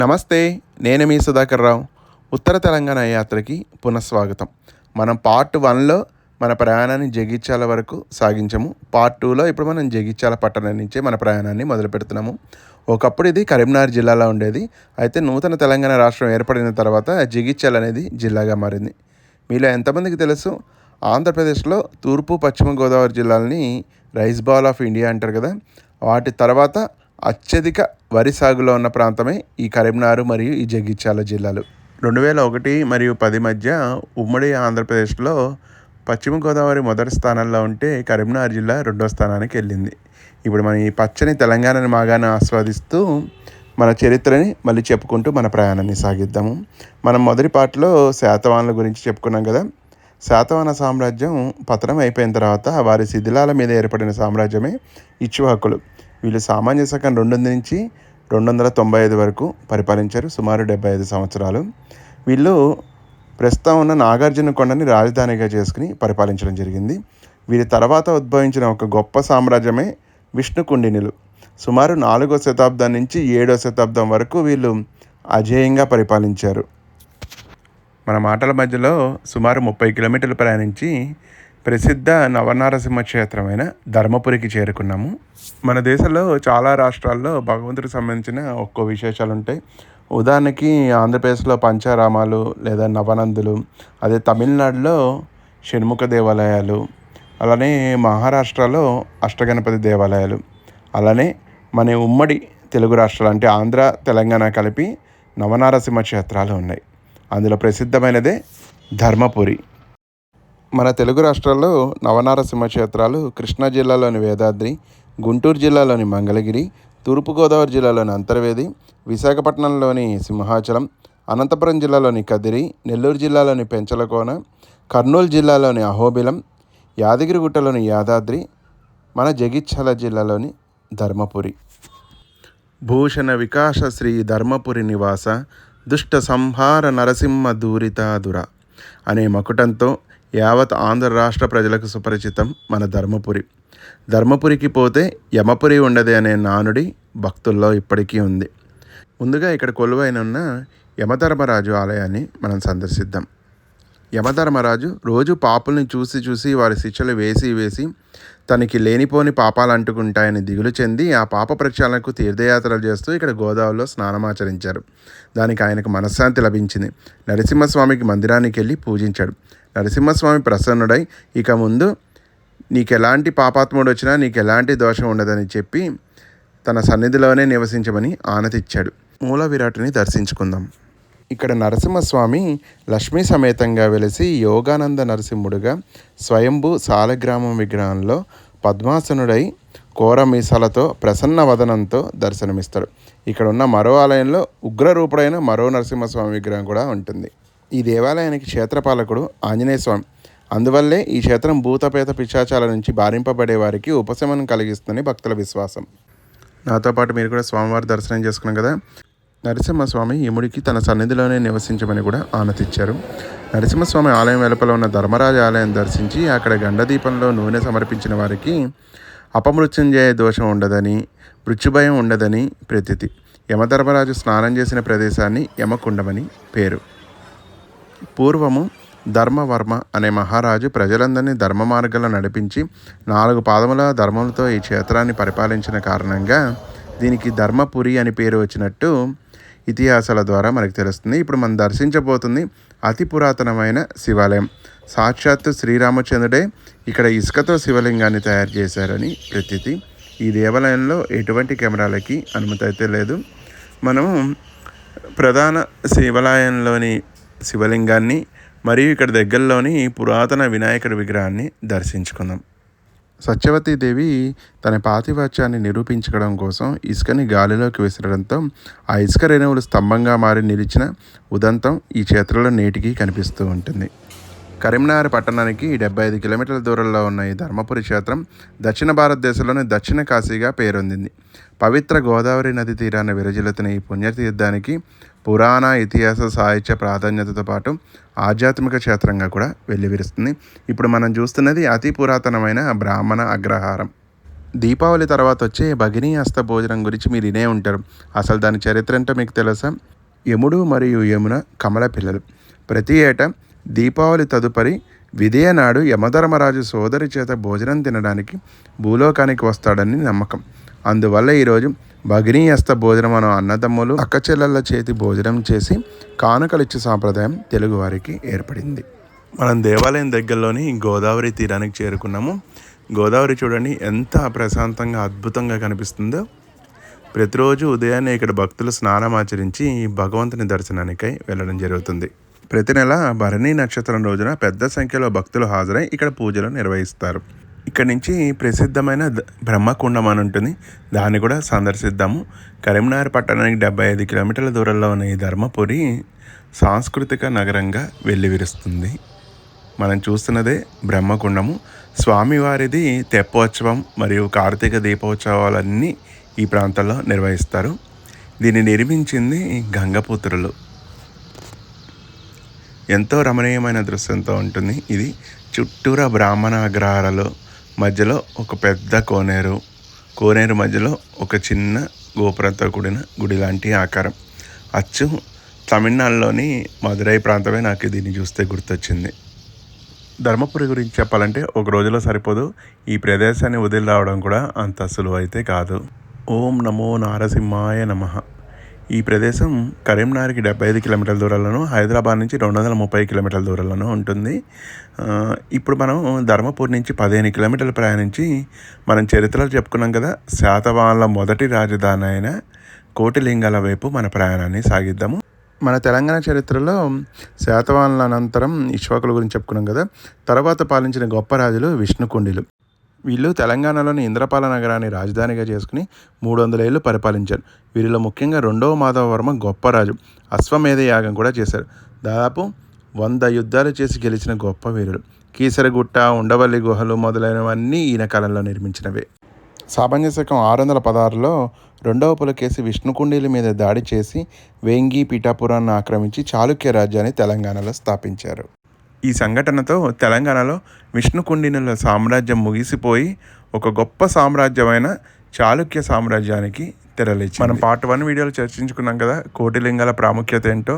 నమస్తే. నేను మీ సుధాకర్ రావు. ఉత్తర తెలంగాణ యాత్రకి పునఃస్వాగతం. మనం పార్ట్ 1లో మన ప్రయాణాన్ని జగిత్యాల వరకు సాగించాము. పార్ట్ 2లో ఇప్పుడు మనం జగిత్యాల పట్టణం నుంచే మన ప్రయాణాన్ని మొదలు పెడుతున్నాము. ఒకప్పుడు ఇది కరీంనగర్ జిల్లాలో ఉండేది. అయితే నూతన తెలంగాణ రాష్ట్రం ఏర్పడిన తర్వాత జగిత్యాల అనేది జిల్లాగా మారింది. మీలో ఎంతమందికి తెలుసు, ఆంధ్రప్రదేశ్లో తూర్పు పశ్చిమ గోదావరి జిల్లాలని రైస్ బాల్ ఆఫ్ ఇండియా అంటారు కదా. వాటి తర్వాత అత్యధిక వరి సాగులో ఉన్న ప్రాంతమే ఈ కరీంనగర్ మరియు ఈ జగిత్యాల జిల్లాలు. 2001 మరియు 10 మధ్య ఉమ్మడి ఆంధ్రప్రదేశ్లో పశ్చిమ గోదావరి మొదటి స్థానంలో ఉంటే కరీంనగర్ జిల్లా రెండో స్థానానికి వెళ్ళింది. ఇప్పుడు మనం ఈ పచ్చని తెలంగాణని బాగానే ఆస్వాదిస్తూ మన చరిత్రని మళ్ళీ చెప్పుకుంటూ మన ప్రయాణాన్ని సాగిద్దాము. మనం మొదటి పాటలో శాతవాహనుల గురించి చెప్పుకున్నాం కదా. శాతవాహన సామ్రాజ్యం పతనం అయిపోయిన తర్వాత వారి శిథిలాల మీద ఏర్పడిన సామ్రాజ్యమే ఇక్ష్వాకులు. వీళ్ళు సామాన్య శకం 2 నుంచి 295 వరకు పరిపాలించారు, సుమారు 75 సంవత్సరాలు. వీళ్ళు ప్రస్తుతం ఉన్న నాగార్జున కొండని రాజధానిగా చేసుకుని పరిపాలించడం జరిగింది. వీరి తర్వాత ఉద్భవించిన ఒక గొప్ప సామ్రాజ్యమే విష్ణుకుండినులు. సుమారు 4వ శతాబ్దం నుంచి 7వ శతాబ్దం వరకు వీళ్ళు అజేయంగా పరిపాలించారు. మన మాటల మధ్యలో సుమారు 30 కిలోమీటర్లు ప్రయాణించి ప్రసిద్ధ నవనారసింహ క్షేత్రమైన ధర్మపురికి చేరుకున్నాము. మన దేశంలో చాలా రాష్ట్రాల్లో భగవంతుడికి సంబంధించిన ఒక్కో విశేషాలు ఉంటాయి. ఉదాహరణకి ఆంధ్రప్రదేశ్లో పంచారామాలు లేదా నవనందులు, అదే తమిళనాడులో షణ్ముఖ దేవాలయాలు, అలానే మహారాష్ట్రలో అష్టగణపతి దేవాలయాలు, అలానే మన ఉమ్మడి తెలుగు రాష్ట్రాలు అంటే ఆంధ్ర తెలంగాణ కలిపి నవనారసింహ క్షేత్రాలు ఉన్నాయి. అందులో ప్రసిద్ధమైనదే ధర్మపురి. మన తెలుగు రాష్ట్రాల్లో నవనారసింహ క్షేత్రాలు కృష్ణా జిల్లాలోని వేదాద్రి, గుంటూరు జిల్లాలోని మంగళగిరి, తూర్పుగోదావరి జిల్లాలోని అంతర్వేది, విశాఖపట్నంలోని సింహాచలం, అనంతపురం జిల్లాలోని కదిరి, నెల్లూరు జిల్లాలోని పెంచలకోన, కర్నూలు జిల్లాలోని అహోబిలం, యాదగిరిగుట్టలోని యాదాద్రి, మన జగిత్యాల జిల్లాలోని ధర్మపురి. భూషణ వికాస శ్రీ ధర్మపురి నివాస దుష్ట సంహార నరసింహ దూరితాదుర అనే మకుటంతో యావత్ ఆంధ్ర రాష్ట్ర ప్రజలకు సుపరిచితం మన ధర్మపురి. ధర్మపురికి పోతే యమపురి ఉండదే అనే నానుడి భక్తుల్లో ఇప్పటికీ ఉంది. ముందుగా ఇక్కడ కొలువైన ఉన్న యమధర్మరాజు ఆలయాన్ని మనం సందర్శిద్దాం. యమధర్మరాజు రోజు పాపుల్ని చూసి వారి శిక్షలు వేసి తనకి లేనిపోని పాపాలు అంటుకుంటాయని దిగులు చెంది ఆ పాప ప్రక్షాళనకు తీర్థయాత్రలు చేస్తూ ఇక్కడ గోదావరిలో స్నానమాచరించారు. దానికి ఆయనకు మనశ్శాంతి లభించింది. నరసింహస్వామికి మందిరానికి వెళ్ళి పూజించాడు. నరసింహస్వామి ప్రసన్నుడై ఇక ముందు నీకెలాంటి పాపాత్ముడు వచ్చినా నీకు ఎలాంటి దోషం ఉండదని చెప్పి తన సన్నిధిలోనే నివసించమని ఆనతిచ్చాడు. మూల విరాటుని దర్శించుకుందాం. ఇక్కడ నరసింహస్వామి లక్ష్మీ సమేతంగా వెలిసి యోగానంద నరసింహుడుగా స్వయంభూ సాలగ్రామం విగ్రహంలో పద్మాసనుడై కోర మీసాలతో ప్రసన్న వదనంతో దర్శనమిస్తాడు. ఇక్కడ ఉన్న మరో ఆలయంలో ఉగ్రరూపుడైన మరో నరసింహస్వామి విగ్రహం కూడా ఉంటుంది. ఈ దేవాలయానికి క్షేత్రపాలకుడు ఆంజనేయ స్వామి. అందువల్లే ఈ క్షేత్రం భూతపేత పిశాచాల నుంచి బారింపబడే వారికి ఉపశమనం కలిగిస్తుందని భక్తుల విశ్వాసం. నాతో పాటు మీరు కూడా స్వామివారి దర్శనం చేసుకున్నాం కదా. నరసింహస్వామి యముడికి తన సన్నిధిలోనే నివసించమని కూడా ఆనతిచ్చారు. నరసింహస్వామి ఆలయం వెలుపల ఉన్న ధర్మరాజ ఆలయం దర్శించి అక్కడ గండదీపంలో నూనె సమర్పించిన వారికి అపమృత్యుంజయ దోషం ఉండదని, మృత్యుభయం ఉండదని ప్రతీతి. యమధర్మరాజు స్నానం చేసిన ప్రదేశాన్ని యమకుండమని పేరు. పూర్వము ధర్మవర్మ అనే మహారాజు ప్రజలందరినీ ధర్మ మార్గంలో నడిపించి 4 పాదముల ధర్మములతో ఈ క్షేత్రాన్ని పరిపాలించిన కారణంగా దీనికి ధర్మపురి అని పేరు వచ్చినట్టు ఇతిహాసాల ద్వారా మనకు తెలుస్తుంది. ఇప్పుడు మనం దర్శించబోతుంది అతి పురాతనమైన శివాలయం. సాక్షాత్తు శ్రీరామచంద్రుడే ఇక్కడ ఇసుకతో శివలింగాన్ని తయారు చేశారని ప్రతీతి. ఈ దేవాలయంలో ఎటువంటి కెమెరాలకి అనుమతి అయితే లేదు. మనము ప్రధాన శివాలయంలోని శివలింగాన్ని మరియు ఇక్కడ దగ్గరలోని పురాతన వినాయకుడి విగ్రహాన్ని దర్శించుకుందాం. సత్యవతీదేవి తన పాతివాత్యాన్ని నిరూపించడం కోసం ఇసుకని గాలిలోకి విసరడంతో ఆ ఇసుక రేణువులు స్తంభంగా మారి నిలిచిన ఉదంతం ఈ క్షేత్రంలో నేటికి కనిపిస్తూ ఉంటుంది. కరీంనగర్ పట్టణానికి 75 కిలోమీటర్ల దూరంలో ఉన్న ఈ ధర్మపురి క్షేత్రం దక్షిణ భారతదేశంలోని దక్షిణ కాశీగా పేరొందింది. పవిత్ర గోదావరి నది తీరాన విరజిల్లుతున్న ఈ పుణ్యతీర్థానికి పురాణ, ఇతిహాస, సాహిత్య ప్రాధాన్యతతో పాటు ఆధ్యాత్మిక క్షేత్రంగా కూడా వెల్లివిరుస్తుంది. ఇప్పుడు మనం చూస్తున్నది అతి పురాతనమైన బ్రాహ్మణ అగ్రహారం. దీపావళి తర్వాత వచ్చే భగినీ హస్త భోజనం గురించి మీరు వినే ఉంటారు. అసలు దాని చరిత్ర ఏంటో మీకు తెలుసా? యముడు మరియు యమున కమల పిల్లలు. ప్రతి ఏటా దీపావళి తదుపరి విదియ నాడు యమధర్మరాజు సోదరి చేత భోజనం తినడానికి భూలోకానికి వస్తాడని నమ్మకం. అందువల్ల ఈరోజు భగినీ హస్త భోజనం అనే అన్నదమ్ములు అక్కచెల్లెళ్ళ చేతి భోజనం చేసి కానుకలిచ్చే సాంప్రదాయం తెలుగువారికి ఏర్పడింది. మనం దేవాలయం దగ్గరలోని గోదావరి తీరానికి చేరుకున్నాము. గోదావరి చూడండి ఎంత ప్రశాంతంగా అద్భుతంగా కనిపిస్తుందో. ప్రతిరోజు ఉదయాన్నే ఇక్కడ భక్తులు స్నానం ఆచరించి భగవంతుని దర్శనానికై వెళ్ళడం జరుగుతుంది. ప్రతి నెల భరణి నక్షత్రం రోజున పెద్ద సంఖ్యలో భక్తులు హాజరై ఇక్కడ పూజలు నిర్వహిస్తారు. ఇక్కడ నుంచి ప్రసిద్ధమైన బ్రహ్మకుండం అని ఉంటుంది, దాన్ని కూడా సందర్శిద్దాము. కరీంనగర్ పట్టణానికి 75 కిలోమీటర్ల దూరంలో ఉన్న ఈ ధర్మపురి సాంస్కృతిక నగరంగా వెల్లివిరుస్తుంది. మనం చూస్తున్నదే బ్రహ్మకుండము. స్వామివారిది తెప్పోత్సవం మరియు కార్తీక దీపోత్సవాలన్నీ ఈ ప్రాంతంలో నిర్వహిస్తారు. దీన్ని నిర్మించింది గంగపుత్రులు. ఎంతో రమణీయమైన దృశ్యంతో ఉంటుంది ఇది. చుట్టూరా బ్రాహ్మణ అగ్రహారాలు, మధ్యలో ఒక పెద్ద కోనేరు మధ్యలో ఒక చిన్న గోపురంతో కూడిన గుడి లాంటి ఆకారం. అచ్చు తమిళనాడులోని మదురై ప్రాంతమే నాకు దీన్ని చూస్తే గుర్తొచ్చింది. ధర్మపురి గురించి చెప్పాలంటే ఒక రోజులో సరిపోదు. ఈ ప్రదేశాన్ని వదిలి రావడం కూడా అంత సులువు అయితే కాదు. ఓం నమో నారసింహాయ నమః. ఈ ప్రదేశం కరీంనగర్కి 75 కిలోమీటర్ల దూరంలోనూ, హైదరాబాద్ నుంచి 230 కిలోమీటర్ల దూరంలోనూ ఉంటుంది. ఇప్పుడు మనం ధర్మపురి నుంచి 15 కిలోమీటర్లు ప్రయాణించి మనం చరిత్రలో చెప్పుకున్నాం కదా, శాతవాహనుల మొదటి రాజధాని అయిన కోటిలింగాల వైపు మన ప్రయాణాన్ని సాగిద్దాము. మన తెలంగాణ చరిత్రలో శాతవాహనుల అనంతరం ఇక్ష్వాకుల గురించి చెప్పుకున్నాం కదా. తర్వాత పాలించిన గొప్ప రాజులు విష్ణుకుండిలు. వీళ్ళు తెలంగాణలోని ఇంద్రపాల నగరాన్ని రాజధానిగా చేసుకుని 300 ఏళ్ళు పరిపాలించారు. వీరిలో ముఖ్యంగా 2వ మాధవవర్మ గొప్ప రాజు. అశ్వమేధ యాగం కూడా చేశారు. దాదాపు 100 యుద్ధాలు చేసి గెలిచిన గొప్ప వీరులు. కీసరగుట్ట, ఉండవల్లి గుహలు మొదలైనవన్నీ ఈయన కాలంలో నిర్మించినవే. సామాన్య శకం 616లో 2వ పులకేసి విష్ణుకుండిల మీద దాడి చేసి వేంగి పీఠాపురాన్ని ఆక్రమించి చాళుక్య రాజ్యాన్ని తెలంగాణలో స్థాపించారు. ఈ సంఘటనతో తెలంగాణలో విష్ణుకుండినుల సామ్రాజ్యం ముగిసిపోయి ఒక గొప్ప సామ్రాజ్యమైన చాళుక్య సామ్రాజ్యానికి తెరలేచి మనం పార్ట్ 1 వీడియోలో చర్చించుకున్నాం కదా కోటిలింగాల ప్రాముఖ్యత ఏంటో.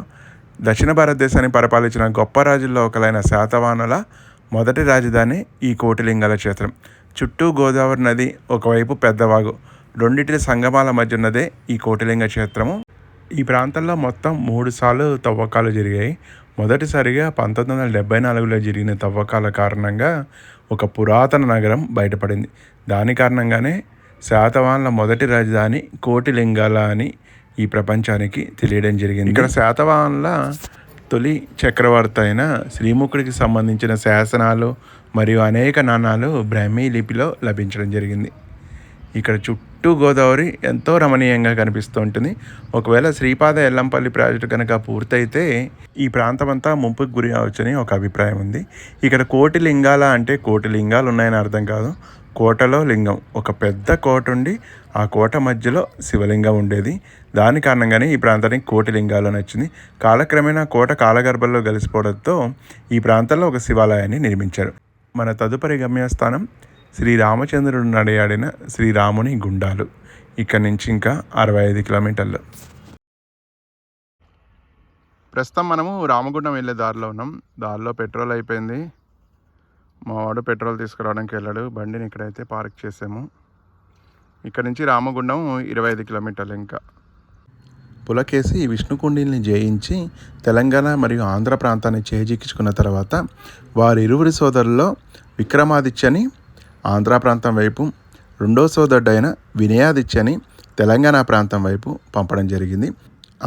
దక్షిణ భారతదేశాన్ని పరిపాలించిన గొప్ప రాజుల్లో ఒకలైన శాతవాహనుల మొదటి రాజధాని ఈ కోటిలింగాల క్షేత్రం. చుట్టూ గోదావరి నది, ఒకవైపు పెద్దవాగు, రెండింటి సంగమాల మధ్య ఉన్నదే ఈ కోటిలింగ క్షేత్రము. ఈ ప్రాంతంలో మొత్తం 3 సార్లు తవ్వకాలు జరిగాయి. మొదటిసారిగా 1974లో జరిగిన తవ్వకాల కారణంగా ఒక పురాతన నగరం బయటపడింది. దాని కారణంగానే శాతవాహనుల మొదటి రాజధాని కోటిలింగాల అని ఈ ప్రపంచానికి తెలియడం జరిగింది. ఇక్కడ శాతవాహనుల తొలి చక్రవర్తి అయిన శ్రీముఖుడికి సంబంధించిన శాసనాలు మరియు అనేక నాణాలు బ్రాహ్మీ లిపిలో లభించడం జరిగింది. ఇక్కడ చుట్టూ గోదావరి ఎంతో రమణీయంగా కనిపిస్తూ ఉంటుంది. ఒకవేళ శ్రీపాద ఎల్లంపల్లి ప్రాజెక్టు కనుక పూర్తయితే ఈ ప్రాంతం అంతా ముంపుకు గురి అవచ్చని ఒక అభిప్రాయం ఉంది. ఇక్కడ కోటి లింగాల అంటే కోటి లింగాలు ఉన్నాయని అర్థం కాదు. కోటలో లింగం, ఒక పెద్ద కోట ఉండి ఆ కోట మధ్యలో శివలింగం ఉండేది. దాని కారణంగానే ఈ ప్రాంతానికి కోటి లింగాలు అని వచ్చింది. కాలక్రమేణా కోట కాలగర్భంలో కలిసిపోవడంతో ఈ ప్రాంతంలో ఒక శివాలయాన్ని నిర్మించారు. మన తదుపరి గమ్యస్థానం శ్రీరామచంద్రుడు నడయాడిన శ్రీరాముని గుండాలు. ఇక్కడ నుంచి ఇంకా 65 కిలోమీటర్లు. ప్రస్తుతం మనము రామగుండం వెళ్ళే దారిలో ఉన్నాం. దారిలో పెట్రోల్ అయిపోయింది. మా వాడు పెట్రోల్ తీసుకురావడానికి వెళ్ళాడు. బండిని ఇక్కడైతే పార్క్ చేసాము. ఇక్కడ నుంచి రామగుండం 25 కిలోమీటర్లు. ఇంకా పులకేసి విష్ణుకుండిని జయించి తెలంగాణ మరియు ఆంధ్ర ప్రాంతాన్ని చేజిక్కించుకున్న తర్వాత వారిరువురి సోదరుల్లో విక్రమాదిత్యని ఆంధ్ర ప్రాంతం వైపు, రెండో సోదరుడైన వినయాదిత్యని తెలంగాణ ప్రాంతం వైపు పంపడం జరిగింది.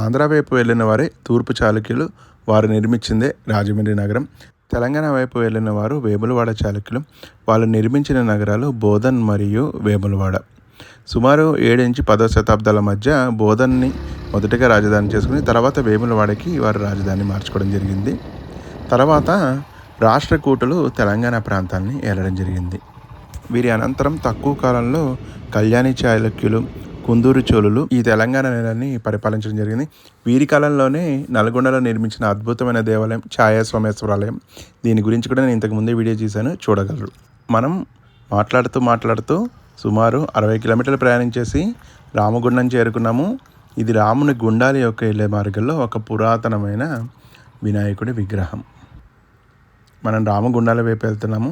ఆంధ్ర వైపు వెళ్ళిన వారే తూర్పు చాళుక్యులు. వారు నిర్మించిందే రాజమండ్రి నగరం. తెలంగాణ వైపు వెళ్ళిన వారు వేములవాడ చాళుక్యులు. వాళ్ళు నిర్మించిన నగరాలు బోధన్ మరియు వేములవాడ. సుమారు 7 నుంచి 10వ శతాబ్దాల మధ్య బోధన్ని మొదటిగా రాజధాని చేసుకుని తర్వాత వేములవాడకి వారు రాజధాని మార్చుకోవడం జరిగింది. తర్వాత రాష్ట్రకూటులు తెలంగాణ ప్రాంతాన్ని ఏలడం జరిగింది. వీరి అనంతరం తక్కువ కాలంలో కళ్యాణి చాళుక్యులు, కుందూరు చోళులు ఈ తెలంగాణ నేలని పరిపాలించడం జరిగింది. వీరి కాలంలోనే నల్గొండలో నిర్మించిన అద్భుతమైన దేవాలయం ఛాయా సోమేశ్వరాలయం. దీని గురించి కూడా నేను ఇంతకుముందే వీడియో చేశాను, చూడగలరు. మనం మాట్లాడుతూ సుమారు 60 కిలోమీటర్లు ప్రయాణించేసి రామగుండం చేరుకున్నాము. ఇది రాముని గుండాలి యొక్క వెళ్ళే మార్గంలో ఒక పురాతనమైన వినాయకుడి విగ్రహం. మనం రామగుండాల వైపు వెళ్తున్నాము.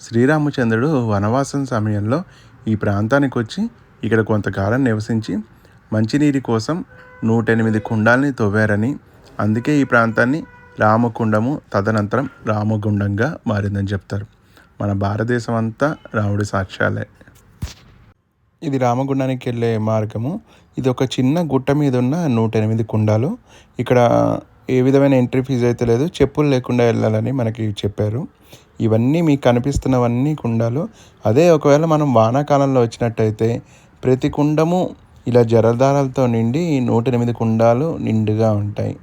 శ్రీరామచంద్రుడు వనవాసం సమయంలో ఈ ప్రాంతానికి వచ్చి ఇక్కడ కొంతకాలం నివసించి మంచినీటి కోసం 108 కుండాల్ని తవ్వారని, అందుకే ఈ ప్రాంతాన్ని రామకుండము తదనంతరం రామగుండంగా మారిందని చెప్తారు. మన భారతదేశం అంతా రాముడి సాక్ష్యాలే. ఇది రామగుండానికి వెళ్ళే మార్గము. ఇది ఒక చిన్న గుట్ట మీద ఉన్న 108 కుండాలు. ఇక్కడ ఏ విధమైన ఎంట్రీ ఫీజు అయితే లేదు, చెప్పులు లేకుండా వెళ్ళాలని మనకి చెప్పారు. ఇవన్నీ మీకు కనిపిస్తున్నవన్నీ కుండాలు. అదే ఒకవేళ మనం వానాకాలంలో వచ్చినట్టయితే ప్రతి కుండము ఇలా జలధారాలతో నిండి 108 కుండాలు నిండుగా ఉంటాయి.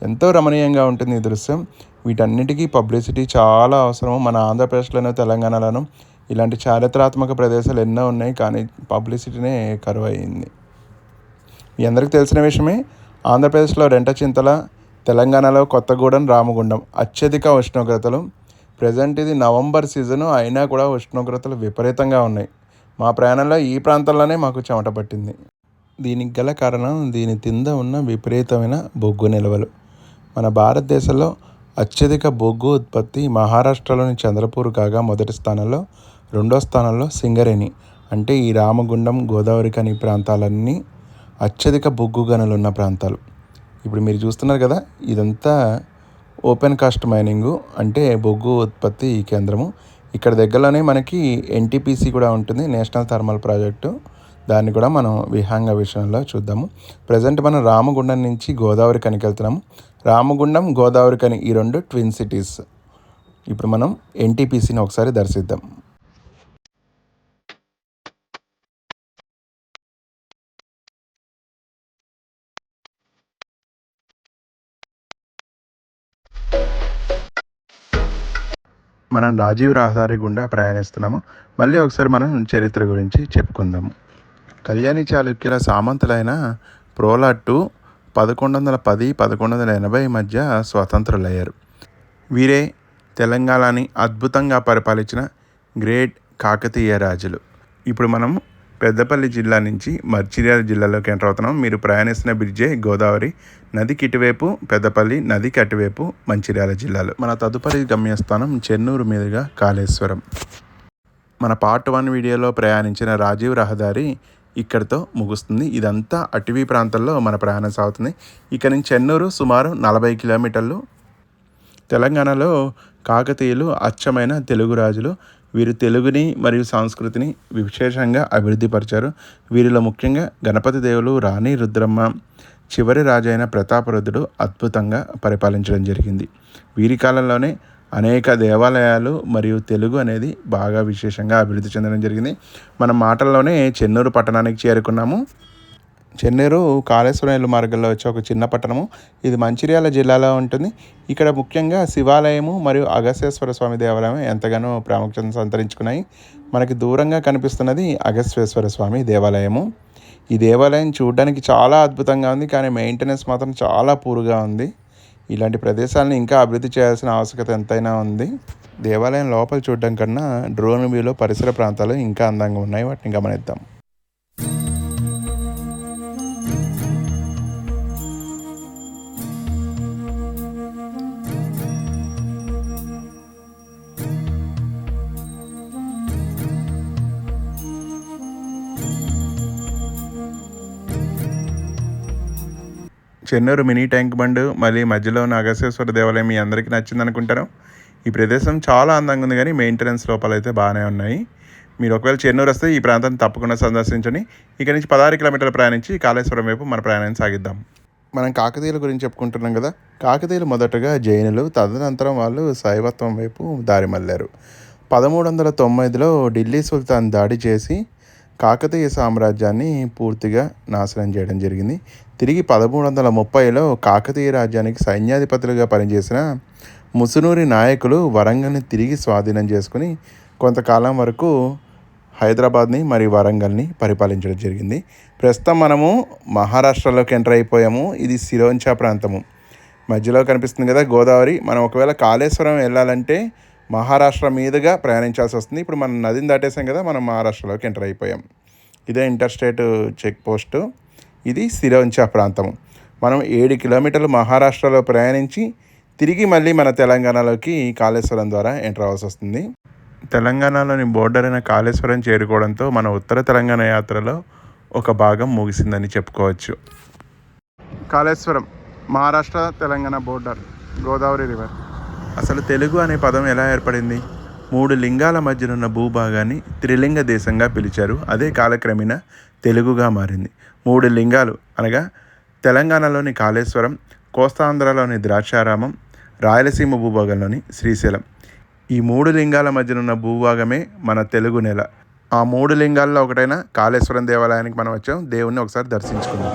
ఎంతో రమణీయంగా ఉంటుంది ఈ దృశ్యం. వీటన్నిటికీ పబ్లిసిటీ చాలా అవసరం. మన ఆంధ్రప్రదేశ్లోనూ తెలంగాణలోనూ ఇలాంటి చారిత్రాత్మక ప్రదేశాలు ఎన్నో ఉన్నాయి, కానీ పబ్లిసిటీనే కరువైంది. మీ అందరికీ తెలిసిన విషయమే, ఆంధ్రప్రదేశ్లో రెంటచింతల, తెలంగాణలో కొత్తగూడెం, రామగుండం అత్యధిక ఉష్ణోగ్రతలు. ప్రజెంట్ ఇది నవంబర్ సీజను అయినా కూడా ఉష్ణోగ్రతలు విపరీతంగా ఉన్నాయి. మా ప్రయాణంలో ఈ ప్రాంతంలోనే మాకు చెమట పట్టింది. దీనికి గల కారణం దీని కింద ఉన్న విపరీతమైన బొగ్గు నిల్వలు. మన భారతదేశంలో అత్యధిక బొగ్గు ఉత్పత్తి మహారాష్ట్రలోని చంద్రపూర్ కాగా మొదటి స్థానంలో, రెండో స్థానంలో సింగరేణి. అంటే ఈ రామగుండం, గోదావరి కని ప్రాంతాలన్నీ అత్యధిక బొగ్గు గనులు ఉన్న ప్రాంతాలు. ఇప్పుడు మీరు చూస్తున్నారు కదా, ఇదంతా ఓపెన్ కాస్ట్ మైనింగు, అంటే బొగ్గు ఉత్పత్తి కేంద్రము. ఇక్కడ దగ్గరలోనే మనకి ఎన్టీపీసీ కూడా ఉంటుంది, నేషనల్ థర్మల్ ప్రాజెక్టు. దాన్ని కూడా మనం విహంగ విషయంలో చూద్దాము. ప్రజెంట్ మనం రామగుండం నుంచి గోదావరి కనికి వెళ్తున్నాము. రామగుండం, గోదావరి కని ఈ రెండు ట్విన్ సిటీస్. ఇప్పుడు మనం ఎన్టీపీసీని ఒకసారి దర్శిద్దాం. మనం రాజీవ్ రహదారి గుండా ప్రయాణిస్తున్నాము. మళ్ళీ ఒకసారి మనం చరిత్ర గురించి చెప్పుకుందాము. కళ్యాణి చాళుక్యుల సామంతులైన ప్రోలాట్టు 1110-1180 మధ్య స్వతంత్రులయ్యారు. వీరే తెలంగాణని అద్భుతంగా పరిపాలించిన గ్రేట్ కాకతీయ రాజులు. ఇప్పుడు మనం పెద్దపల్లి జిల్లా నుంచి మంచిర్యాల జిల్లాలోకి ఎంటర్ అవుతున్నాం. మీరు ప్రయాణిస్తున్న బ్రిడ్జే గోదావరి నదికి ఇటువైపు, పెద్దపల్లి నదికి అటువైపు మంచిర్యాల జిల్లాలో. మన తదుపరి గమ్యస్థానం చెన్నూరు మీదుగా కాళేశ్వరం. మన పార్ట్ 1 వీడియోలో ప్రయాణించిన రాజీవ్ రహదారి ఇక్కడితో ముగుస్తుంది. ఇదంతా అటవీ ప్రాంతంలో మన ప్రయాణం సాగుతుంది. ఇక్కడ నుంచి చెన్నూరు సుమారు 40 కిలోమీటర్లు. తెలంగాణలో కాకతీయులు అచ్చమైన తెలుగు రాజులు. వీరు తెలుగుని మరియు సంస్కృతిని విశేషంగా అభివృద్ధిపరిచారు. వీరిలో ముఖ్యంగా గణపతి దేవులు, రాణి రుద్రమ్మ, చివరి రాజైన ప్రతాపరుద్రుడు అద్భుతంగా పరిపాలించడం జరిగింది. వీరి కాలంలోనే అనేక దేవాలయాలు మరియు తెలుగు అనేది బాగా విశేషంగా అభివృద్ధి చెందడం జరిగింది. మన మాటల్లోనే చెన్నూరు పట్టణానికి చేరుకున్నాము. చెన్నూరు కాళేశ్వరం ఇల్లు మార్గంలో వచ్చే ఒక చిన్న పట్టణము. ఇది మంచిర్యాల జిల్లాలో ఉంటుంది. ఇక్కడ ముఖ్యంగా శివాలయము మరియు అగస్త్యేశ్వర స్వామి దేవాలయం ఎంతగానో ప్రాముఖ్యతను సంతరించుకున్నాయి. మనకి దూరంగా కనిపిస్తున్నది అగస్త్యేశ్వర స్వామి దేవాలయము. ఈ దేవాలయం చూడడానికి చాలా అద్భుతంగా ఉంది, కానీ మెయింటెనెన్స్ మాత్రం చాలా పూర్గా ఉంది. ఇలాంటి ప్రదేశాలను ఇంకా అభివృద్ధి చేయాల్సిన ఆవశ్యకత ఎంతైనా ఉంది. దేవాలయం లోపల చూడడం కన్నా డ్రోన్ వ్యూలో పరిసర ప్రాంతాలు ఇంకా అందంగా ఉన్నాయి, వాటిని గమనిద్దాం. చెన్నూరు మినీ ట్యాంక్ బండ్, మళ్ళీ మధ్యలో ఉన్న అగస్త్యేశ్వర దేవాలయం మీ అందరికీ నచ్చింది అనుకుంటాను. ఈ ప్రదేశం చాలా అందంగా ఉంది, కానీ మెయింటెనెన్స్ లోపాలు అయితే బాగానే ఉన్నాయి. మీరు ఒకవేళ చెన్నూరు వస్తే ఈ ప్రాంతాన్ని తప్పకుండా సందర్శించండి. ఇక్కడ నుంచి 16 కిలోమీటర్లు ప్రయాణించి కాళేశ్వరం వైపు మన ప్రయాణాన్ని సాగిద్దాం. మనం కాకతీయుల గురించి చెప్పుకుంటున్నాం కదా. కాకతీయులు మొదటగా జైనులు, తదనంతరం వాళ్ళు శైవత్వం వైపు దారి మళ్ళారు. 1390లో ఢిల్లీ సుల్తాన్ దాడి చేసి కాకతీయ సామ్రాజ్యాన్ని పూర్తిగా నాశనం చేయడం జరిగింది. తిరిగి 1330లో కాకతీయ రాజ్యానికి సైన్యాధిపతులుగా పనిచేసిన ముసునూరి నాయకులు వరంగల్ని తిరిగి స్వాధీనం చేసుకుని కొంతకాలం వరకు హైదరాబాద్ని మరియు వరంగల్ని పరిపాలించడం జరిగింది. ప్రస్తుతం మనము మహారాష్ట్రలోకి ఎంటర్ అయిపోయాము. ఇది సిరోంచా ప్రాంతము. మధ్యలో కనిపిస్తుంది కదా గోదావరి. మనం ఒకవేళ కాళేశ్వరం వెళ్ళాలంటే మహారాష్ట్ర మీదుగా ప్రయాణించాల్సి వస్తుంది. ఇప్పుడు మనం నదిని దాటేసాం కదా, మనం మహారాష్ట్రలోకి ఎంటర్ అయిపోయాం. ఇదే ఇంటర్ స్టేట్ చెక్ పోస్టు. ఇది సిరోంచా ప్రాంతం. మనం 7 కిలోమీటర్లు మహారాష్ట్రలో ప్రయాణించి తిరిగి మళ్ళీ మన తెలంగాణలోకి కాళేశ్వరం ద్వారా ఎంటర్ అవ్వాల్సి వస్తుంది. తెలంగాణలోని బోర్డర్ అయిన కాళేశ్వరం చేరుకోవడంతో మన ఉత్తర తెలంగాణ యాత్రలో ఒక భాగం ముగిసిందని చెప్పుకోవచ్చు. Kaleshwaram Maharashtra Telangana border, Godavari river. అసలు తెలుగు అనే పదం ఎలా ఏర్పడింది? 3 లింగాల మధ్యనున్న భూభాగాన్ని త్రిలింగ దేశంగా పిలిచారు. అదే కాలక్రమేణా తెలుగుగా మారింది. 3 లింగాలు అనగా తెలంగాణలోని కాళేశ్వరం, కోస్తాంధ్రలోని ద్రాక్షారామం, రాయలసీమ భూభాగంలోని శ్రీశైలం. ఈ 3 లింగాల మధ్యనున్న భూభాగమే మన తెలుగు నేల. ఆ 3 లింగాల్లో ఒకటైన కాళేశ్వరం దేవాలయానికి మనం వచ్చాం. దేవుణ్ణి ఒకసారి దర్శించుకుందాం.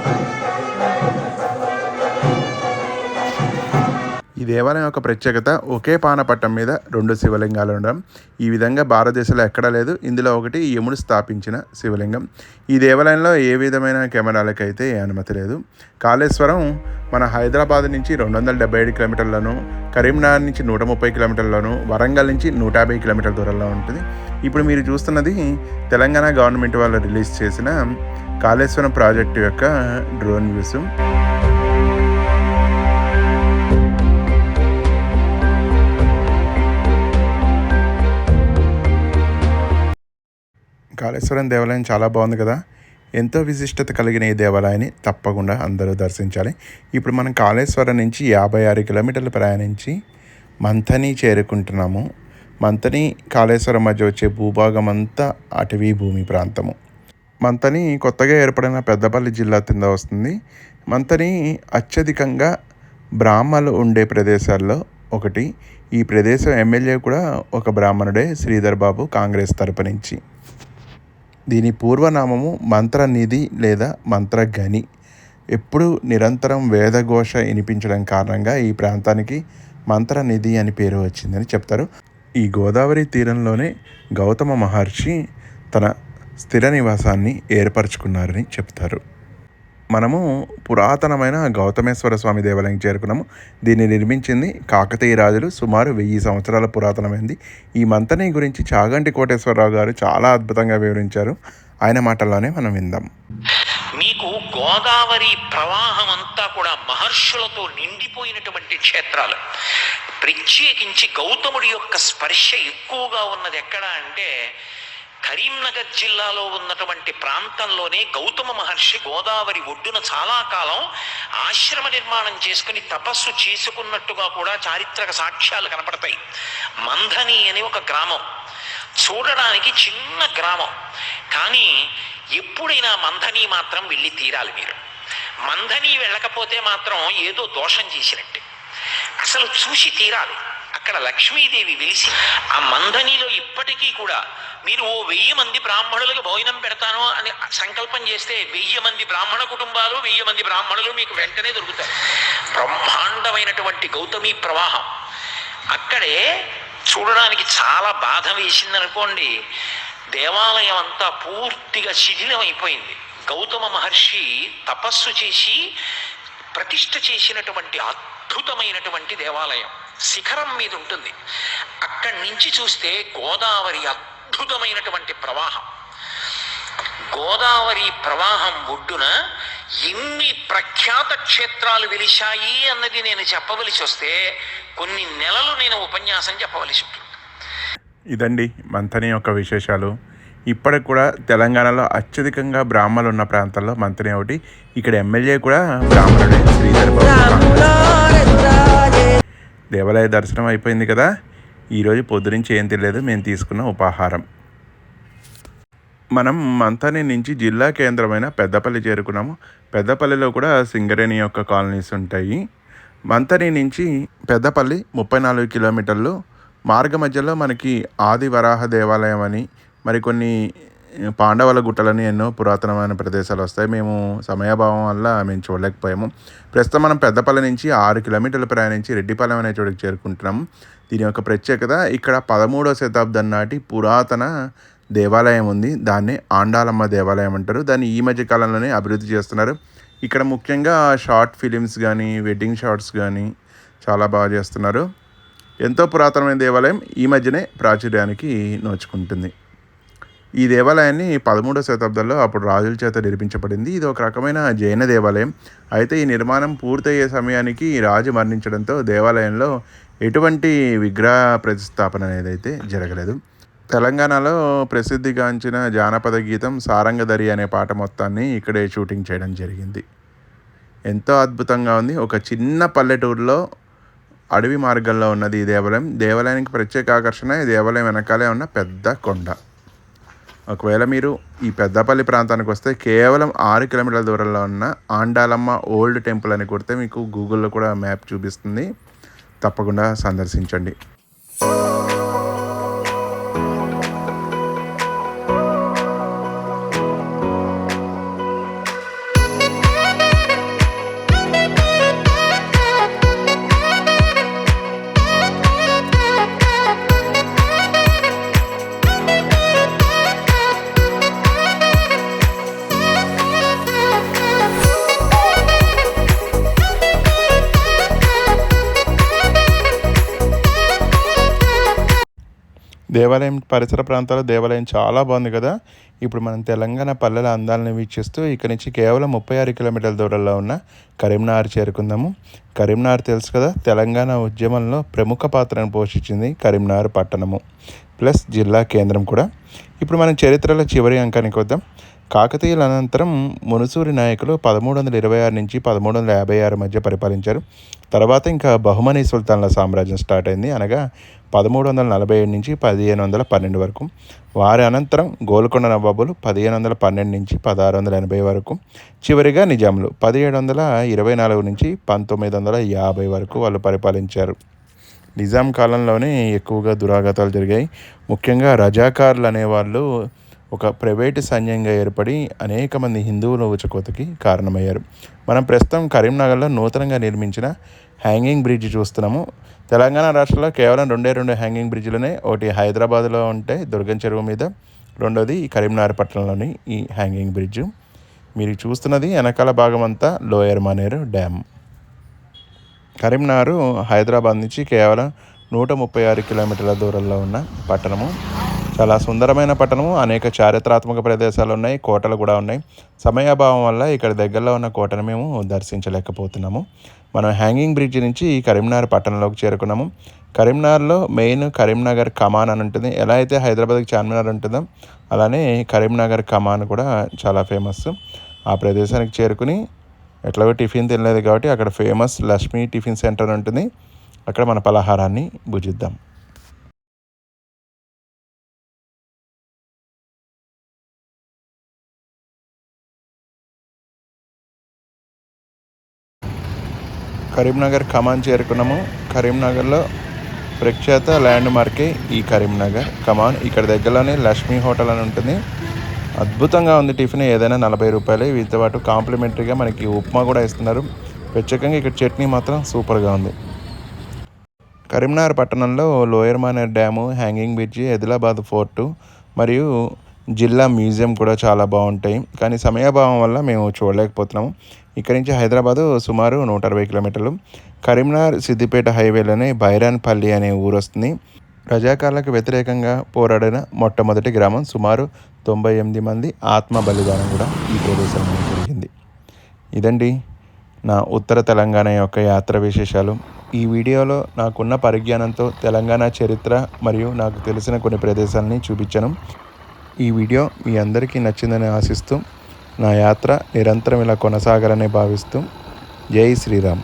ఈ దేవాలయం యొక్క ప్రత్యేకత ఒకే పానపట్టం మీద 2 శివలింగాలు ఉండడం. ఈ విధంగా భారతదేశంలో ఎక్కడా లేదు. ఇందులో ఒకటి యముడు స్థాపించిన శివలింగం. ఈ దేవాలయంలో ఏ విధమైన కెమెరాలకైతే అనుమతి లేదు. కాళేశ్వరం మన హైదరాబాద్ నుంచి 277 కిలోమీటర్లను, కరీంనగర్ నుంచి 130 కిలోమీటర్లను, వరంగల్ నుంచి 150 కిలోమీటర్ల దూరంలో ఉంటుంది. ఇప్పుడు మీరు చూస్తున్నది తెలంగాణ గవర్నమెంట్ వాళ్ళు రిలీజ్ చేసిన కాళేశ్వరం ప్రాజెక్టు యొక్క డ్రోన్ వ్యూస్. కాళేశ్వరం దేవాలయం చాలా బాగుంది కదా. ఎంతో విశిష్టత కలిగిన ఈ దేవాలయాన్ని తప్పకుండా అందరూ దర్శించాలి. ఇప్పుడు మనం కాళేశ్వరం నుంచి 56 కిలోమీటర్లు ప్రయాణించి మంథని చేరుకుంటున్నాము. మంథని కాళేశ్వరం మధ్య వచ్చే భూభాగం అంతా అటవీ భూమి ప్రాంతము. మంథని కొత్తగా ఏర్పడిన పెద్దపల్లి జిల్లా కింద వస్తుంది. మంథని అత్యధికంగా బ్రాహ్మణులు ఉండే ప్రదేశాల్లో ఒకటి. ఈ ప్రదేశం ఎమ్మెల్యే కూడా ఒక బ్రాహ్మణుడే, శ్రీధర్ బాబు, కాంగ్రెస్ తరపు నుంచి. దీని పూర్వనామము మంత్రనిధి లేదా మంత్రగని. ఎప్పుడు నిరంతరం వేదఘోష వినిపించడం కారణంగా ఈ ప్రాంతానికి మంత్రనిధి అని పేరు వచ్చిందని చెప్తారు. ఈ గోదావరి తీరంలోనే గౌతమ మహర్షి తన స్థిర నివాసాన్ని ఏర్పరచుకున్నారని చెప్తారు. మనము పురాతనమైన గౌతమేశ్వర స్వామి దేవాలయం చేరుకున్నాము. దీన్ని నిర్మించింది కాకతీయ రాజులు. సుమారు 1000 సంవత్సరాల పురాతనమైంది. ఈ మంతని గురించి చాగంటి కోటేశ్వరరావు గారు చాలా అద్భుతంగా వివరించారు. ఆయన మాటల్లోనే మనం విందాం. మీకు గోదావరి ప్రవాహం అంతా కూడా మహర్షులతో నిండిపోయినటువంటి క్షేత్రాలు. ప్రత్యేకించి గౌతముడి యొక్క స్పర్శ ఎక్కువగా ఉన్నది ఎక్కడ అంటే కరీంనగర్ జిల్లాలో ఉన్నటువంటి ప్రాంతంలోనే గౌతమ మహర్షి గోదావరి ఒడ్డున చాలా కాలం ఆశ్రమ నిర్మాణం చేసుకుని తపస్సు చేసుకున్నట్టుగా కూడా చారిత్రక సాక్ష్యాలు కనపడతాయి. మంథని అని ఒక గ్రామం, చూడడానికి చిన్న గ్రామం, కానీ ఎప్పుడైనా మంథని మాత్రం వెళ్ళి తీరాలి మీరు. మంథని వెళ్ళకపోతే మాత్రం ఏదో దోషం చేసినట్టే. అసలు చూసి తీరాలి. అక్కడ లక్ష్మీదేవి వెలిసి ఆ మంథనిలో ఇప్పటికీ కూడా మీరు 1000 మంది బ్రాహ్మణులకు భోజనం పెడతాను అని సంకల్పం చేస్తే 1000 మంది బ్రాహ్మణ కుటుంబాలు, 1000 మంది బ్రాహ్మణులు మీకు వెంటనే దొరుకుతారు. బ్రహ్మాండమైనటువంటి గౌతమి ప్రవాహం. అక్కడే చూడడానికి చాలా బాధ వేసిందనుకోండి, దేవాలయం అంతా పూర్తిగా శిథిలం అయిపోయింది. గౌతమ మహర్షి తపస్సు చేసి ప్రతిష్ఠ చేసినటువంటి అద్భుతమైనటువంటి దేవాలయం శిఖరం మీద ఉంటుంది. అక్కడి నుంచి చూస్తే గోదావరి అద్భుతమైనటువంటి ప్రవాహం. గోదావరి ప్రవాహం ఒడ్డున ఎన్ని ప్రఖ్యాత క్షేత్రాలు వెలిశాయి అన్నది నేను చెప్పవలసి వస్తే కొన్ని నెలలు నేను ఉపన్యాసం చెప్పవలసి ఉంటుంది. ఇదండి మంథని యొక్క విశేషాలు. ఇప్పటికి కూడా తెలంగాణలో అత్యధికంగా బ్రాహ్మణులు ఉన్న ప్రాంతాల్లో మంథని ఒకటి. ఇక్కడ ఎమ్మెల్యే కూడా బ్రాహ్మణుడే, శ్రీధర్ బాబు. దేవాలయ దర్శనం అయిపోయింది కదా. ఈరోజు పొద్దునుంచి ఏం తెలియదు మేము తీసుకున్న ఉపాహారం. మనం మంథని నుంచి జిల్లా కేంద్రమైన పెద్దపల్లి చేరుకున్నాము. పెద్దపల్లిలో కూడా సింగరేణి యొక్క కాలనీస్ ఉంటాయి. మంథని నుంచి పెద్దపల్లి 34 కిలోమీటర్లు. మార్గ మధ్యలో మనకి ఆది వరాహ దేవాలయం అని, మరికొన్ని పాండవుల గుట్టలని ఎన్నో పురాతనమైన ప్రదేశాలు వస్తాయి. మేము సమయాభావం వల్ల మేము చూడలేకపోయాము. ప్రస్తుతం మనం పెద్దపల్లి నుంచి 6 కిలోమీటర్లు ప్రయాణించి రెడ్డిపాలెం అనే చోటుకి చేరుకుంటున్నాము. దీని యొక్క ప్రత్యేకత, ఇక్కడ 13వ శతాబ్దం నాటి పురాతన దేవాలయం ఉంది. దాన్ని ఆండాలమ్మ దేవాలయం అంటారు. దాన్ని ఈ మధ్య కాలంలోనే అభివృద్ధి చేస్తున్నారు. ఇక్కడ ముఖ్యంగా షార్ట్ ఫిలిమ్స్ కానీ, వెడ్డింగ్ షాట్స్ కానీ చాలా బాగా చేస్తున్నారు. ఎంతో పురాతనమైన దేవాలయం ఈ మధ్యనే ప్రాచుర్యానికి నోచుకుంటుంది. ఈ దేవాలయాన్ని 13వ శతాబ్దంలో అప్పుడు రాజుల చేత నిర్మించబడింది. ఇది ఒక రకమైన జైన దేవాలయం. అయితే ఈ నిర్మాణం పూర్తయ్యే సమయానికి రాజు మరణించడంతో దేవాలయంలో ఎటువంటి విగ్రహ ప్రతిష్టాపన అనేది అయితే జరగలేదు. తెలంగాణలో ప్రసిద్ధిగాంచిన జానపద గీతం సారంగధరి అనే పాట మొత్తాన్ని ఇక్కడే షూటింగ్ చేయడం జరిగింది. ఎంతో అద్భుతంగా ఉంది. ఒక చిన్న పల్లెటూరులో అడవి మార్గంలో ఉన్నది ఈ దేవాలయం. దేవాలయానికి ప్రత్యేక ఆకర్షణ ఈ దేవాలయం వెనకాలే ఉన్న పెద్ద కొండ. ఒకవేళ మీరు ఈ పెద్దపల్లి ప్రాంతానికి వస్తే కేవలం 6 కిలోమీటర్ల దూరంలో ఉన్న ఆండాలమ్మ ఓల్డ్ టెంపుల్ అని కొడితే మీకు గూగుల్లో కూడా మ్యాప్ చూపిస్తుంది. తప్పకుండా సందర్శించండి. దేవాలయం పరిసర ప్రాంతాల్లో దేవాలయం చాలా బాగుంది కదా. ఇప్పుడు మనం తెలంగాణ పల్లెల అందాలను వీక్షిస్తూ ఇక్కడి నుంచి కేవలం 36 కిలోమీటర్ల దూరంలో ఉన్న కరీంనగర్ చేరుకుందాము. కరీంనగర్ తెలుసు కదా, తెలంగాణ ఉద్యమంలో ప్రముఖ పాత్రను పోషించింది కరీంనగర్ పట్టణము ప్లస్ జిల్లా కేంద్రం కూడా. ఇప్పుడు మనం చరిత్రలో చివరి అంకానికి వద్దాం. కాకతీయుల అనంతరం మునుసూరి నాయకులు 1326 నుంచి 1356 మధ్య పరిపాలించారు. తర్వాత ఇంకా బహుమనీ సుల్తాన్ల సామ్రాజ్యం స్టార్ట్ అయింది, అనగా 1347 నుంచి 1512 వరకు. వారి అనంతరం గోల్కొండ నవాబులు 1512 నుంచి 1680 వరకు. చివరిగా నిజాములు 1724 నుంచి 1950 వరకు వాళ్ళు పరిపాలించారు. నిజాం కాలంలోనే ఎక్కువగా దురాఘాతాలు జరిగాయి. ముఖ్యంగా రజాకార్లు అనేవాళ్ళు ఒక ప్రైవేటు సైన్యంగా ఏర్పడి అనేక మంది హిందువుల ఊచకోతకి కారణమయ్యారు. మనం ప్రస్తుతం కరీంనగర్లో నూతనంగా నిర్మించిన హ్యాంగింగ్ బ్రిడ్జ్ చూస్తున్నాము. తెలంగాణ రాష్ట్రంలో కేవలం 2 హ్యాంగింగ్ బ్రిడ్జ్లనే, ఒకటి హైదరాబాద్లో ఉంటే దుర్గం చెరువు మీద, రెండోది ఈ కరీంనగర్ పట్టణంలోని ఈ హ్యాంగింగ్ బ్రిడ్జ్. మీరు చూస్తున్నది వెనకాల భాగం అంతా లోయర్ మానేరు డ్యామ్. కరీంనగర్ హైదరాబాద్ నుంచి కేవలం 136 కిలోమీటర్ల దూరంలో ఉన్న పట్టణము. చాలా సుందరమైన పట్టణము. అనేక చారిత్రాత్మక ప్రదేశాలు ఉన్నాయి, కోటలు కూడా ఉన్నాయి. సమయాభావం వల్ల ఇక్కడ దగ్గరలో ఉన్న కోటను మేము దర్శించలేకపోతున్నాము. మనం హ్యాంగింగ్ బ్రిడ్జ్ నుంచి కరీంనగర్ పట్టణంలోకి చేరుకున్నాము. కరీంనగర్లో మెయిన్ కరీంనగర్ కమాన్ అని ఉంటుంది. ఎలా అయితే హైదరాబాద్కి చార్మినార్ ఉంటుందో అలానే కరీంనగర్ కమాన్ కూడా చాలా ఫేమస్. ఆ ప్రదేశానికి చేరుకుని ఎట్లాగో టిఫిన్ తినలేదు కాబట్టి అక్కడ ఫేమస్ లక్ష్మీ టిఫిన్ సెంటర్ ఉంటుంది, అక్కడ మన పలహారాన్ని భుజిద్దాం. కరీంనగర్ కమాన్ చేరుకున్నాము. కరీంనగర్లో ప్రఖ్యాత ల్యాండ్ మార్కే ఈ కరీంనగర్ కమాన్. ఇక్కడ దగ్గరలోనే లక్ష్మీ హోటల్ అని ఉంటుంది. అద్భుతంగా ఉంది టిఫిన్. ఏదైనా 40 రూపాయలే. వీటితో పాటు కాంప్లిమెంటరీగా మనకి ఉప్మా కూడా ఇస్తున్నారు. ప్రత్యేకంగా ఇక్కడ చట్నీ మాత్రం సూపర్గా ఉంది. కరీంనగర్ పట్టణంలో lower Maner dam, hanging bridge, Adilabad fort మరియు జిల్లా మ్యూజియం కూడా చాలా బాగుంటాయి. కానీ సమయాభావం వల్ల మేము చూడలేకపోతున్నాము. ఇక్కడి నుంచి హైదరాబాదు సుమారు 160 కిలోమీటర్లు. కరీంనగర్ సిద్దిపేట హైవేలోనే బైరాన్పల్లి అనే ఊరు వస్తుంది. రజాకార్లకు వ్యతిరేకంగా పోరాడిన మొట్టమొదటి గ్రామం. సుమారు 98 మంది ఆత్మ బలిదానం కూడా ఈ ప్రదేశంలో జరిగింది. ఇదండి నా ఉత్తర తెలంగాణ యొక్క యాత్ర విశేషాలు. ఈ వీడియోలో నాకున్న పరిజ్ఞానంతో తెలంగాణ చరిత్ర మరియు నాకు తెలిసిన కొన్ని ప్రదేశాలని చూపించాను. ఈ వీడియో మీ అందరికీ నచ్చిందని ఆశిస్తూ నా యాత్ర నిరంతరం ఇలా కొనసాగాలని భావిస్తూ జై శ్రీరామ్.